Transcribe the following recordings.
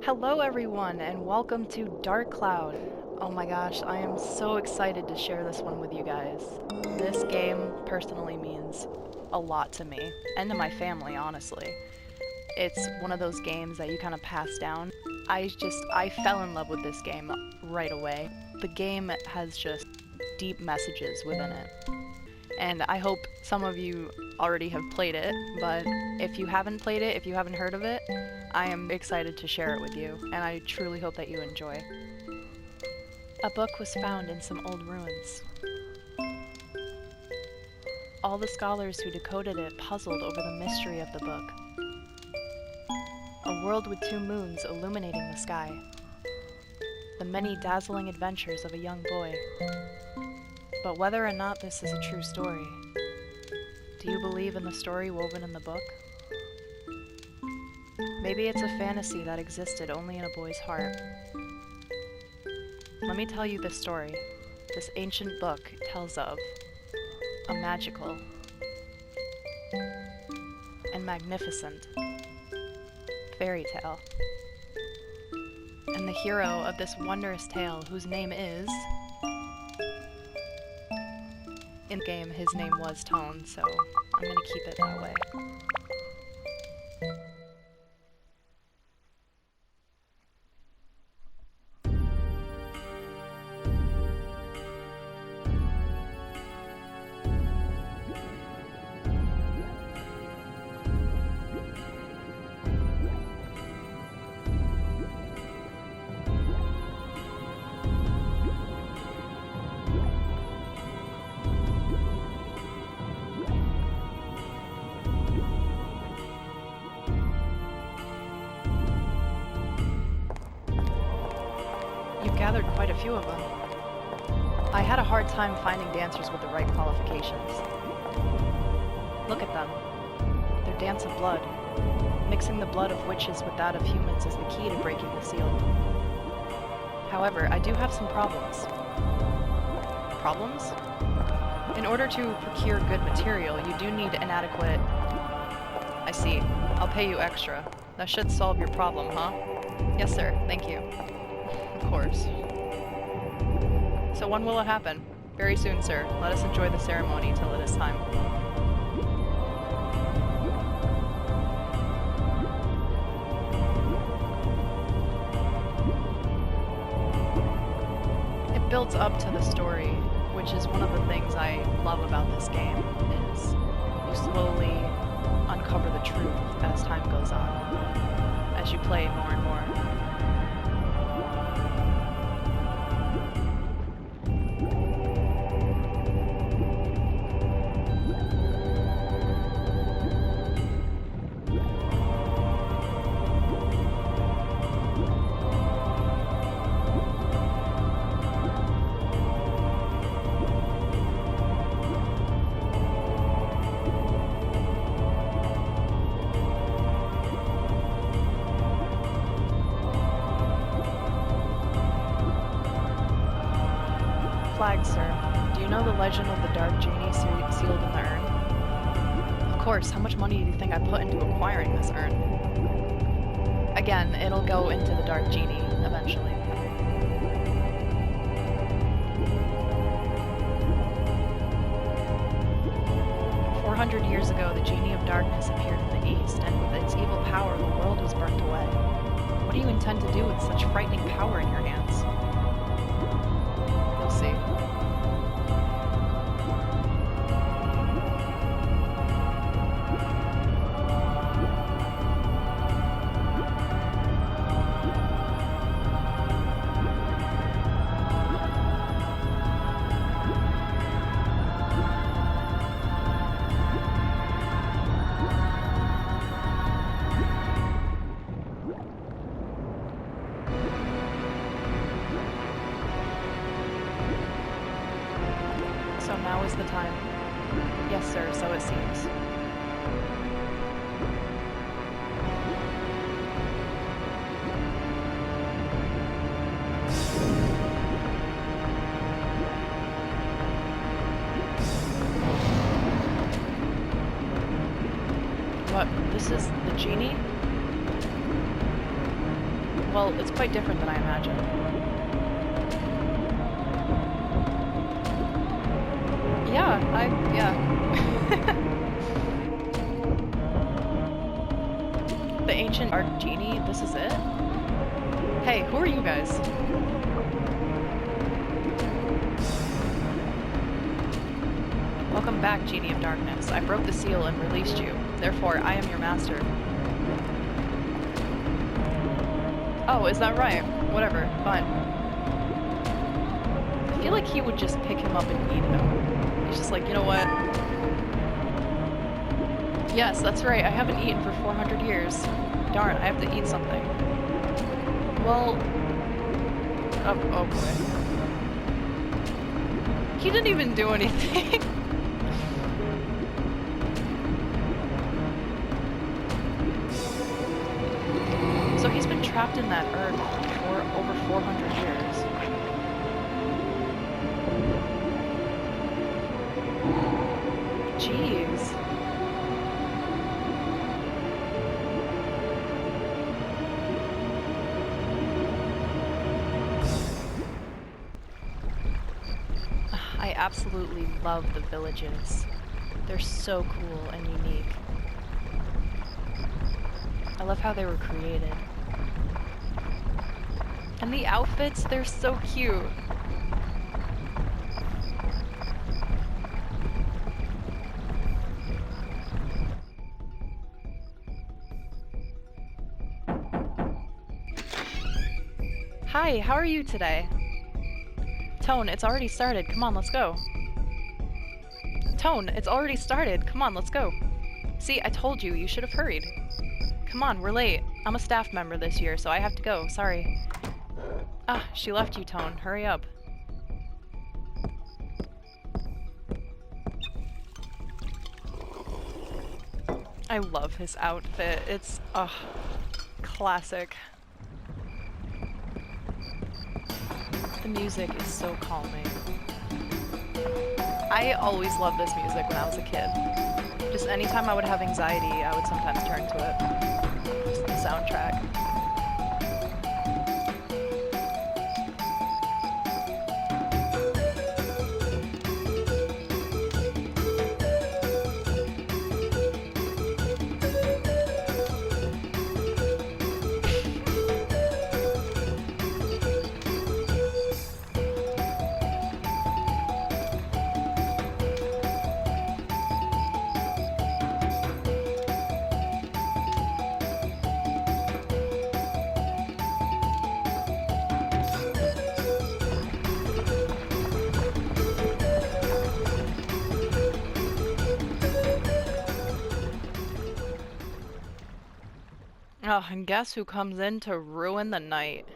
Hello everyone and welcome to Dark Cloud. Oh my gosh, I am so excited to share this one with you guys. This game personally means a lot to me, and to my family, honestly. It's one of those games that you kind of pass down. I fell in love with this game right away. The game has just deep messages within it. And I hope some of you already have played it, but if you haven't played it, if you haven't heard of it, I am excited to share it with you, and I truly hope that you enjoy. A book was found in some old ruins. All the scholars who decoded it puzzled over the mystery of the book. A world with 2 moons illuminating the sky. The many dazzling adventures of a young boy. But whether or not this is a true story, do you believe in the story woven in the book? Maybe it's a fantasy that existed only in a boy's heart. Let me tell you this story. This ancient book tells of a magical and magnificent fairy tale. And the hero of this wondrous tale, whose name is... In the game, his name was Toan, so I'm gonna keep it that way. You've gathered quite a few of them. I had a hard time finding dancers with the right qualifications. Look at them. Their dance of blood. Mixing the blood of witches with that of humans is the key to breaking the seal. However, I do have some problems. Problems? In order to procure good material, you do need an adequate... I see. I'll pay you extra. That should solve your problem, huh? Yes, sir. Thank you. Of course. So when will it happen? Very soon, sir. Let us enjoy the ceremony till it is time. It builds up to the story, which is one of the things I love about this game, is you slowly uncover the truth as time goes on, as you play more and more. Flag, sir. Do you know the legend of the Dark Genie sealed in the urn? Of course, how much money do you think I put into acquiring this urn? Again, it'll go into the Dark Genie, eventually. "400 years ago, the Genie of Darkness appeared in the east, and with its evil power, the world was burnt away. What do you intend to do with such frightening power in your hands?" You'll see. So now is the time. Yes, sir, so it seems. What? This is the genie? Well, it's quite different than I imagined. Yeah. The ancient art genie, this is it? Hey, who are you guys? Welcome back, Genie of Darkness. I broke the seal and released you. Therefore, I am your master. Oh, is that right? Whatever, fine. I feel like he would just pick him up and eat him. He's just like, you know what? Yes, that's right, I haven't eaten for 400 years. Darn, I have to eat something. Well... Oh boy. He didn't even do anything. So he's been trapped in that earth for over 400 years. Jeez. I absolutely love the villages. They're so cool and unique. I love how they were created. And the outfits, they're so cute. Hi, how are you today? Toan, it's already started. Come on, let's go. Toan, it's already started. Come on, let's go. See, I told you, you should have hurried. Come on, we're late. I'm a staff member this year, so I have to go. Sorry. Ah, she left you, Toan. Hurry up. I love his outfit. It's, classic. The music is so calming. I always loved this music when I was a kid. Just anytime I would have anxiety, I would sometimes turn to it. Just the soundtrack. Oh, and guess who comes in to ruin the night?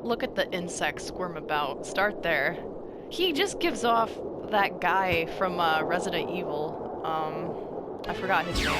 Look at the insects squirm about. Start there. He just gives off that guy from Resident Evil. I forgot his name.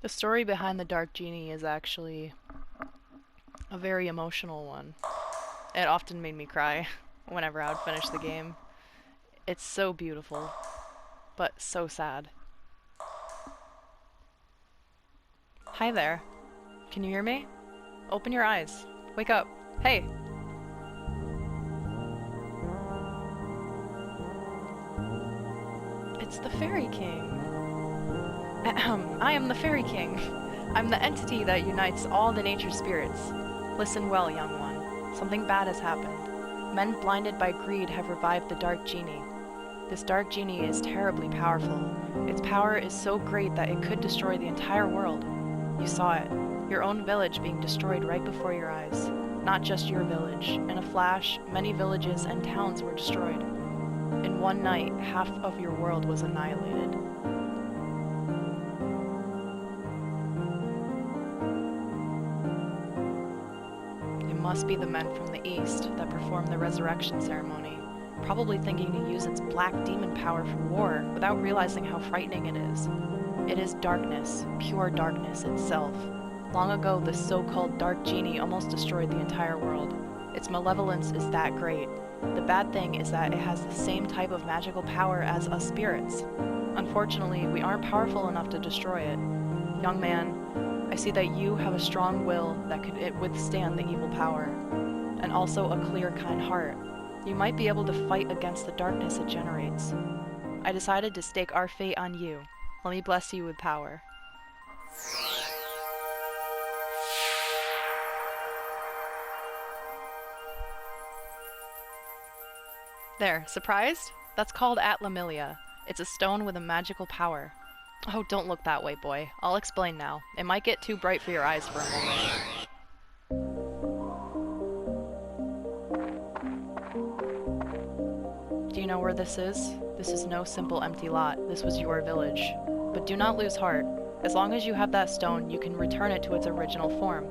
The story behind the Dark Genie is actually a very emotional one. It often made me cry whenever I would finish the game. It's so beautiful, but so sad. Hi there. Can you hear me? Open your eyes. Wake up. Hey! It's the Fairy King. Ahem. I am the Fairy King. I'm the entity that unites all the nature spirits. Listen well, young one. Something bad has happened. Men blinded by greed have revived the Dark Genie. This Dark Genie is terribly powerful. Its power is so great that it could destroy the entire world. You saw it. Your own village being destroyed right before your eyes. Not just your village. In a flash, many villages and towns were destroyed. In one night, half of your world was annihilated. It must be the men from the east that performed the resurrection ceremony, probably thinking to use its black demon power for war without realizing how frightening it is. It is darkness, pure darkness itself. Long ago, this so-called Dark Genie almost destroyed the entire world. Its malevolence is that great. The bad thing is that it has the same type of magical power as us spirits. Unfortunately, we aren't powerful enough to destroy it. Young man, I see that you have a strong will that could withstand the evil power, and also a clear, kind heart. You might be able to fight against the darkness it generates. I decided to stake our fate on you. Let me bless you with power. There, surprised? That's called Atlamillia. It's a stone with a magical power. Oh, don't look that way, boy. I'll explain now. It might get too bright for your eyes for a moment. Do you know where this is? This is no simple empty lot. This was your village. But do not lose heart. As long as you have that stone, you can return it to its original form.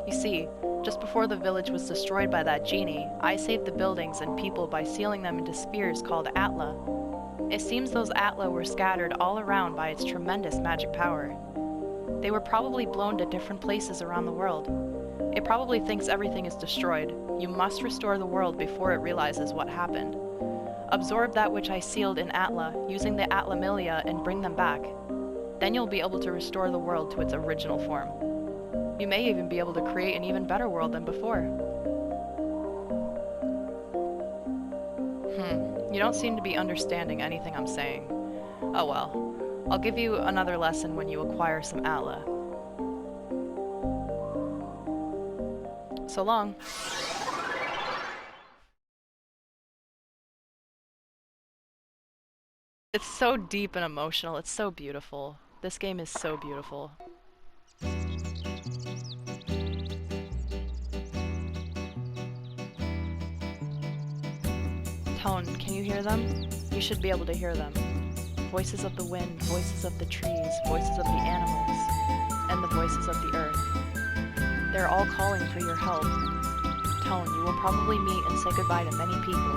You see, just before the village was destroyed by that genie, I saved the buildings and people by sealing them into spheres called Atla. It seems those Atla were scattered all around by its tremendous magic power. They were probably blown to different places around the world. It probably thinks everything is destroyed. You must restore the world before it realizes what happened. Absorb that which I sealed in Atla, using the Atlamillia, and bring them back. Then you'll be able to restore the world to its original form. You may even be able to create an even better world than before. You don't seem to be understanding anything I'm saying. Oh well. I'll give you another lesson when you acquire some Atla. So long. It's so deep and emotional. It's so beautiful. This game is so beautiful. Toan, can you hear them? You should be able to hear them. Voices of the wind, voices of the trees, voices of the animals, and the voices of the earth. They're all calling for your help. Toan, you will probably meet and say goodbye to many people.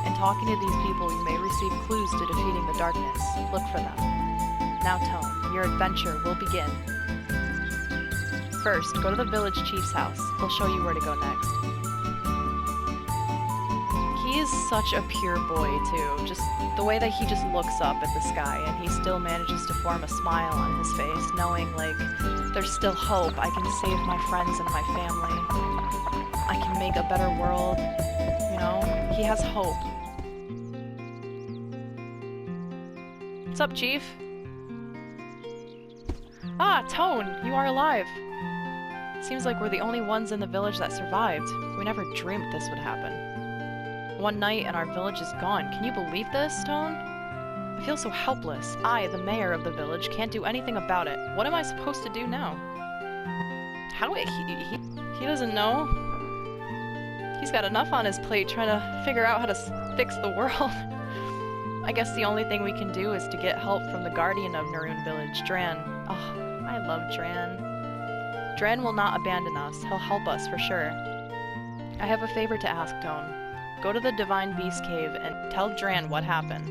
In talking to these people, you may receive clues to defeating the darkness. Look for them. Now, Toan, your adventure will begin. First, go to the village chief's house. He'll show you where to go next. He is such a pure boy, too. Just the way that he just looks up at the sky and he still manages to form a smile on his face, knowing, like, there's still hope. I can save my friends and my family. I can make a better world. You know, he has hope. What's up, Chief? Ah, Toan, you are alive. Seems like we're the only ones in the village that survived. We never dreamt this would happen. One night and our village is gone. Can you believe this, Toan? I feel so helpless. I, the mayor of the village, can't do anything about it. What am I supposed to do now? How do he doesn't know? He's got enough on his plate trying to figure out how to fix the world. I guess the only thing we can do is to get help from the guardian of Naroon village, Dran. Oh, I love Dran. Dran will not abandon us. He'll help us for sure. I have a favor to ask, Toan. Go to the Divine Beast Cave and tell Dran what happened.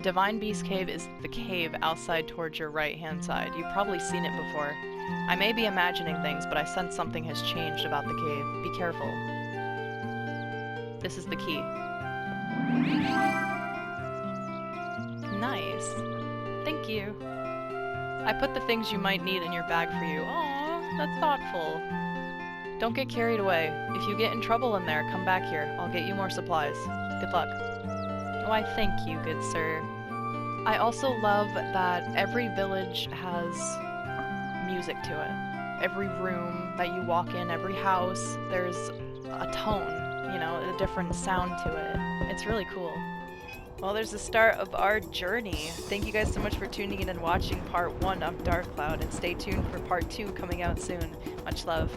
Divine Beast Cave is the cave outside towards your right-hand side. You've probably seen it before. I may be imagining things, but I sense something has changed about the cave. Be careful. This is the key. Nice. Thank you. I put the things you might need in your bag for you. Aw, that's thoughtful. Don't get carried away. If you get in trouble in there, come back here. I'll get you more supplies. Good luck. Why, thank you, good sir. I also love that every village has music to it. Every room that you walk in, every house, there's a tone, you know, a different sound to it. It's really cool. Well, there's the start of our journey. Thank you guys so much for tuning in and watching part 1 of Dark Cloud, and stay tuned for part 2 coming out soon. Much love.